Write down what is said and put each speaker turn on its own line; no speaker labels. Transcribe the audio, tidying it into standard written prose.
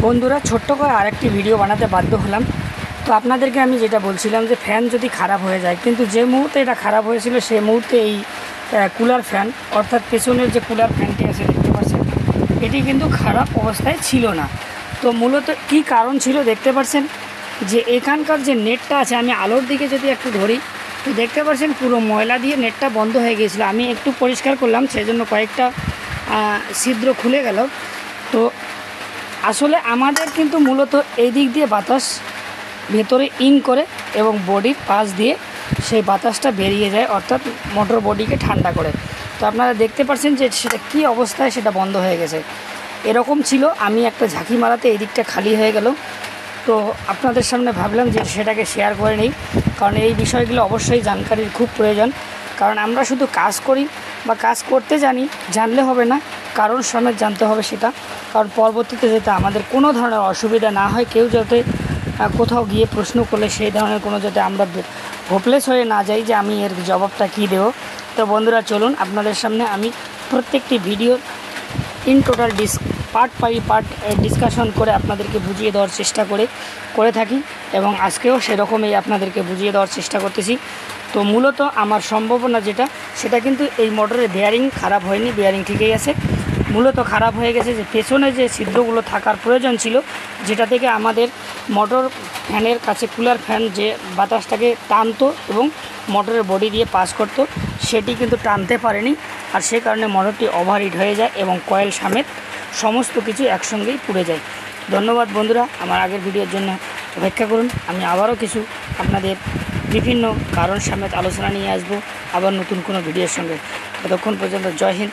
বন্ধুরা ছোট্ট করে আরেকটি ভিডিও বানাতে বাধ্য হলাম। তো আপনাদেরকে আমি যেটা বলছিলাম যে ফ্যান যদি খারাপ হয়ে যায়, কিন্তু যে মুহূর্তে এটা খারাপ হয়েছিল সেই মুহূর্তে এই কুলার ফ্যান অর্থাৎ পেছনের যে কুলার ফ্যানটি আছে দেখতে পাচ্ছেন, এটি কিন্তু খারাপ অবস্থায় ছিল না। তো মূলত কি কারণ ছিল দেখতে পাচ্ছেন যে এখানকার যে নেটটা আছে, আমি আলোর দিকে যদি একটু ধরি তো দেখতে পাচ্ছেন পুরো ময়লা দিয়ে নেটটা বন্ধ হয়ে গিয়েছিলো। আমি একটু পরিষ্কার করলাম, সেই জন্য কয়েকটা ছিদ্র খুলে গেল। তো আসলে আমাদের কিন্তু মূলত এই দিক দিয়ে বাতাস ভেতরে ইন করে এবং বডির পাশ দিয়ে সেই বাতাসটা বেরিয়ে যায়, অর্থাৎ মোটর বডিকে ঠান্ডা করে। তো আপনারা দেখতে পাচ্ছেন যে সেটা কী অবস্থায় সেটা বন্ধ হয়ে গেছে। এরকম ছিল, আমি একটা ঝাঁকি মারাতে এই দিকটা খালি হয়ে গেল। তো আপনাদের সামনে ভাবলাম যে সেটাকে শেয়ার করে নিই, কারণ এই বিষয়গুলো অবশ্যই জানকারির খুব প্রয়োজন। কারণ আমরা শুধু কাজ করি বা কাজ করতে জানলে হবে না, কারণ সমেত জানতে হবে সেটা। কারণ পরবর্তীতে যাতে আমাদের কোনো ধরনের অসুবিধা না হয়, কেউ যাতে কোথাও গিয়ে প্রশ্ন করলে সেই ধরনের কোনো যাতে আমরা হোপলেস হয়ে না যাই যে আমি এর জবাবটা কী দেবো। তো বন্ধুরা চলুন আপনাদের সামনে আমি প্রত্যেকটি video in total part by part discussion করে আপনাদেরকে বুঝিয়ে দেওয়ার চেষ্টা করে থাকি, এবং আজকেও সেরকমই আপনাদেরকে বুঝিয়ে দেওয়ার চেষ্টা করতেছি। তো মূলত আমার সম্ভাবনা যেটা, সেটা কিন্তু এই মোটরের বেয়ারিং খারাপ হয়নি, বেয়ারিং ঠিকই আছে। মূলত খারাপ হয়ে গেছে যে পেছনে যে ছিদ্রগুলো থাকার প্রয়োজন ছিল, যেটা থেকে আমাদের মোটর ফ্যানের কাছে কুলার ফ্যান যে বাতাসটাকে টানতো এবং মোটরের বডি দিয়ে পাস করতো, সেটি কিন্তু টানতে পারেনি। আর সে কারণে মোটরটি ওভারহিট হয়ে যায় এবং কয়েল সমেত সমস্ত কিছু একসঙ্গেই পুড়ে যায়। ধন্যবাদ বন্ধুরা, আমার আগের ভিডিওর জন্য অপেক্ষা করুন। আমি আবারও কিছু আপনাদের বিভিন্ন কারণ সমেত আলোচনা নিয়ে আসবো আবার নতুন কোনো ভিডিওর সঙ্গে। ততক্ষণ পর্যন্ত জয় হিন্দ,